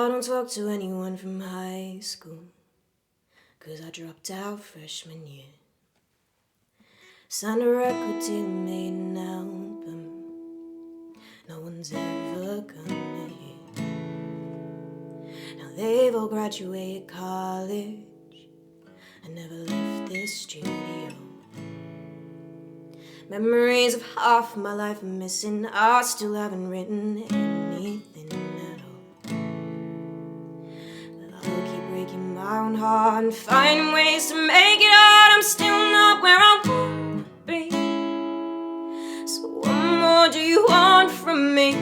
I don't talk to anyone from high school, 'cause I dropped out freshman year. Signed a record deal, made an album no one's ever gonna hear. Now they've all graduated college, I never left this studio. Memories of half my life are missing, I still haven't written anything at all. But I'll keep breaking my own heart and finding ways to make it hard. I'm still not where I wanna be. So what more do you want from me?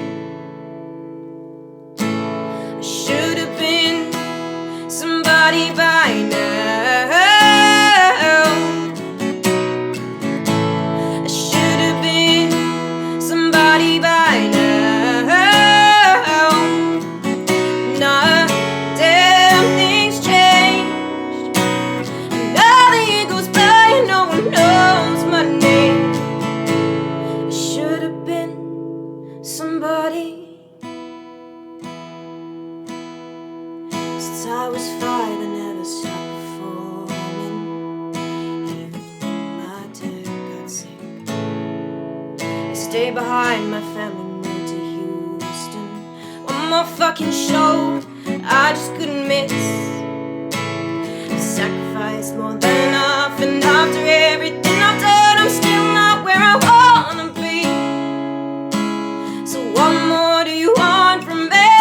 I should have been somebody by now. By now, nah, damn, things changed. Now the year goes by and no one knows my name. I should have been somebody. Since I was 5, I never stopped performing, even when my dad got sick. Stay behind, my family moved to Houston. One more fucking show I just couldn't miss. I sacrificed more than enough, and after everything I've done, I'm still not where I wanna be. So what more do you want from me?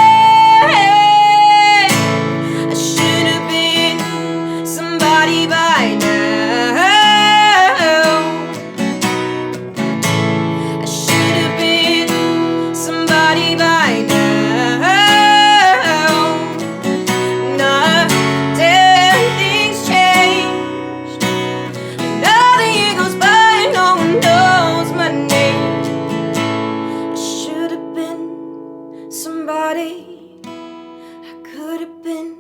I should have been somebody by now. By now, nah, damn, things changed. Another year goes by and no one knows my name. I should have been somebody. I could have been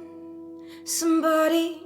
somebody.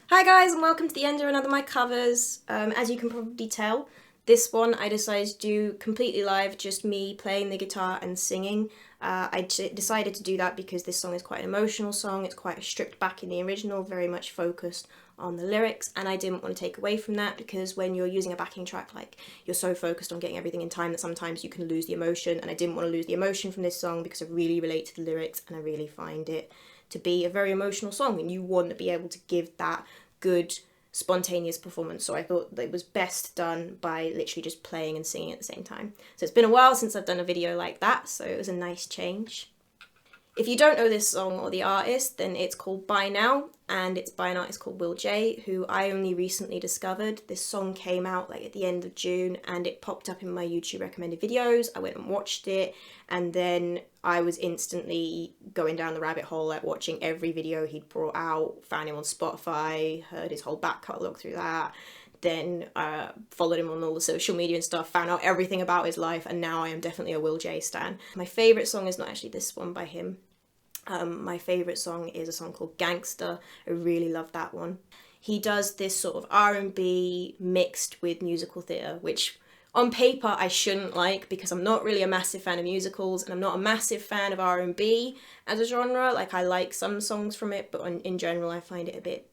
Hi guys, and welcome to the end of another of my covers. As you can probably tell, this one I decided to do completely live, just me playing the guitar and singing. I decided to do that because this song is quite an emotional song. It's quite stripped back in the original, very much focused on the lyrics, and I didn't want to take away from that because when you're using a backing track, like, you're so focused on getting everything in time that sometimes you can lose the emotion, and I didn't want to lose the emotion from this song because I really relate to the lyrics and I really find it to be a very emotional song, and you want to be able to give that good spontaneous performance. So I thought that it was best done by literally just playing and singing at the same time. So it's been a while since I've done a video like that, so it was a nice change. If you don't know this song or the artist, then it's called By Now, and it's by an artist called Will J, who I only recently discovered. This song came out like at the end of June, and it popped up in my YouTube recommended videos. I went and watched it, and then I was instantly going down the rabbit hole, like watching every video he'd brought out, found him on Spotify, heard his whole back catalogue through that, then followed him on all the social media and stuff, found out everything about his life, and now I am definitely a Will J stan. My favourite song is not actually this one by him. My favourite song is a song called Gangster. I really love that one. He does this sort of R&B mixed with musical theatre, which on paper I shouldn't like because I'm not really a massive fan of musicals, and I'm not a massive fan of R&B as a genre. Like, I like some songs from it, but in general I find it a bit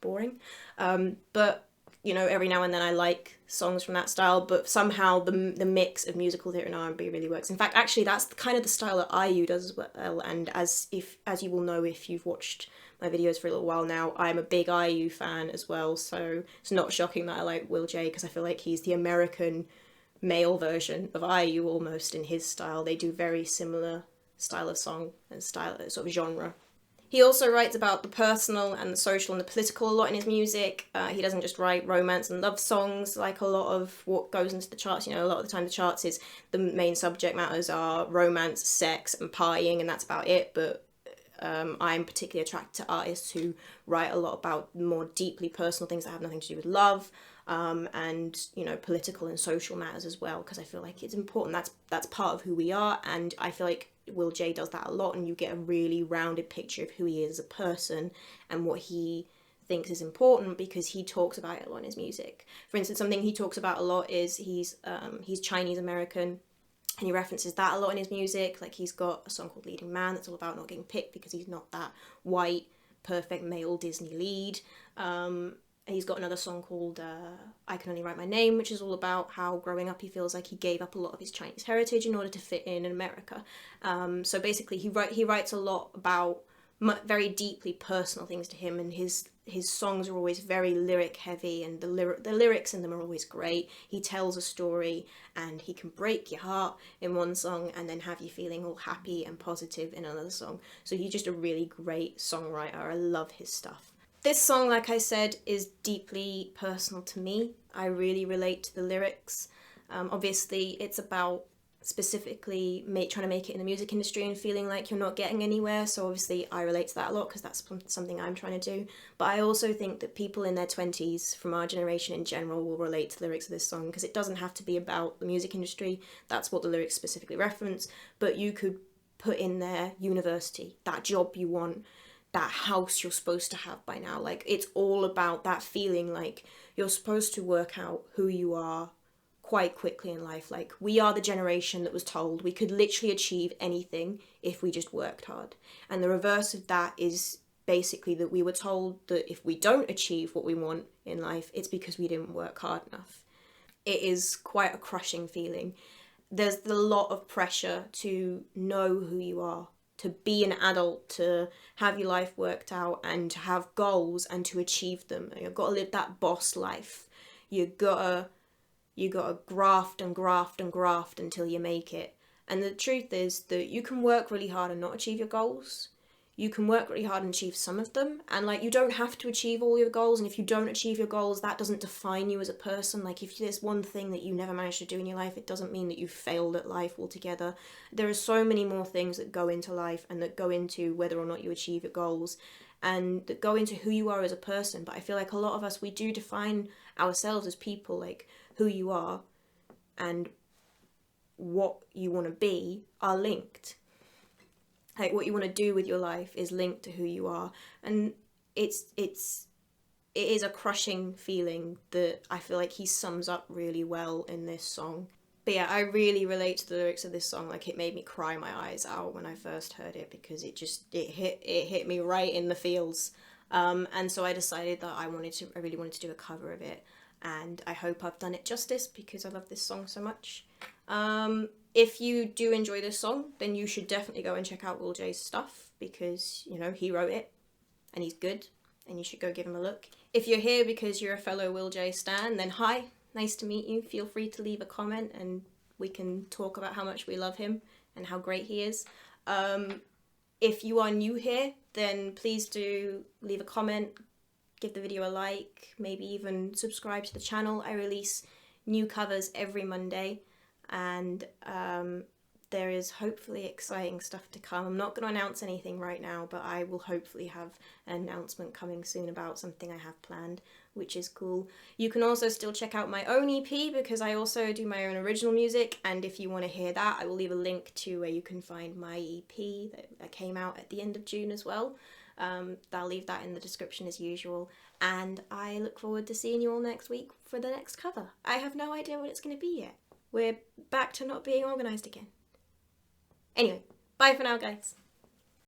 boring. But you know, every now and then I like songs from that style, but somehow the mix of musical theatre and R&B really works. In fact, actually, that's kind of the style that IU does as well, and as you will know if you've watched my videos for a little while now, I'm a big IU fan as well, so it's not shocking that I like Will J, because I feel like he's the American male version of IU almost in his style. They do very similar style of song and style, sort of genre. He also writes about the personal and the social and the political a lot in his music. He doesn't just write romance and love songs like a lot of what goes into the charts. You know, a lot of the time the charts is the main subject matters are romance, sex and partying, and that's about it. But I'm particularly attracted to artists who write a lot about more deeply personal things that have nothing to do with love, and, you know, political and social matters as well, because I feel like it's important. That's part of who we are, and I feel like Will J does that a lot, and you get a really rounded picture of who he is as a person and what he thinks is important because he talks about it a lot in his music. For instance, something he talks about a lot is he's Chinese American, and he references that a lot in his music. Like, he's got a song called Leading Man that's all about not getting picked because he's not that white, perfect male Disney lead. He's got another song called I Can Only Write My Name, which is all about how growing up he feels like he gave up a lot of his Chinese heritage in order to fit in America. So basically he writes a lot about very deeply personal things to him, and his songs are always very lyric heavy, and the lyrics in them are always great. He tells a story, and he can break your heart in one song and then have you feeling all happy and positive in another song. So he's just a really great songwriter. I love his stuff. This song, like I said, is deeply personal to me. I really relate to the lyrics. Obviously, it's about specifically trying to make it in the music industry and feeling like you're not getting anywhere, so obviously I relate to that a lot because that's something I'm trying to do. But I also think that people in their 20s from our generation in general will relate to the lyrics of this song, because it doesn't have to be about the music industry. That's what the lyrics specifically reference, but you could put in there university, that job you want, that house you're supposed to have by now. Like, it's all about that feeling like you're supposed to work out who you are quite quickly in life. Like, we are the generation that was told we could literally achieve anything if we just worked hard. And the reverse of that is basically that we were told that if we don't achieve what we want in life, it's because we didn't work hard enough. It is quite a crushing feeling. There's a lot of pressure to know who you are, to be an adult, to have your life worked out and to have goals and to achieve them. You've got to live that boss life. You gotta graft and graft and graft until you make it. And the truth is that you can work really hard and not achieve your goals. You can work really hard and achieve some of them. And like, you don't have to achieve all your goals. And if you don't achieve your goals, that doesn't define you as a person. Like, if there's one thing that you never managed to do in your life, it doesn't mean that you failed at life altogether. There are so many more things that go into life and that go into whether or not you achieve your goals, and that go into who you are as a person. But I feel like a lot of us, we do define ourselves as people, like who you are and what you want to be are linked. Like, what you want to do with your life is linked to who you are, and it is a crushing feeling that I feel like he sums up really well in this song. But yeah, I really relate to the lyrics of this song. Like, it made me cry my eyes out when I first heard it, because it hit me right in the feels. And so I decided that I really wanted to do a cover of it, and I hope I've done it justice because I love this song so much. If you do enjoy this song, then you should definitely go and check out Will J's stuff, because, you know, he wrote it and he's good, and you should go give him a look. If you're here because you're a fellow Will J stan, then hi, nice to meet you. Feel free to leave a comment and we can talk about how much we love him and how great he is. If you are new here, then please do leave a comment, give the video a like, maybe even subscribe to the channel. I release new covers every Monday, and there is hopefully exciting stuff to come. I'm not going to announce anything right now, but I will hopefully have an announcement coming soon about something I have planned, which is cool. You can also still check out my own EP, because I also do my own original music, and if you want to hear that, I will leave a link to where you can find my EP that came out at the end of June as well. I'll leave that in the description as usual, and I look forward to seeing you all next week for the next cover. I have no idea what it's going to be yet. We're back to not being organised again. Anyway, bye for now, guys.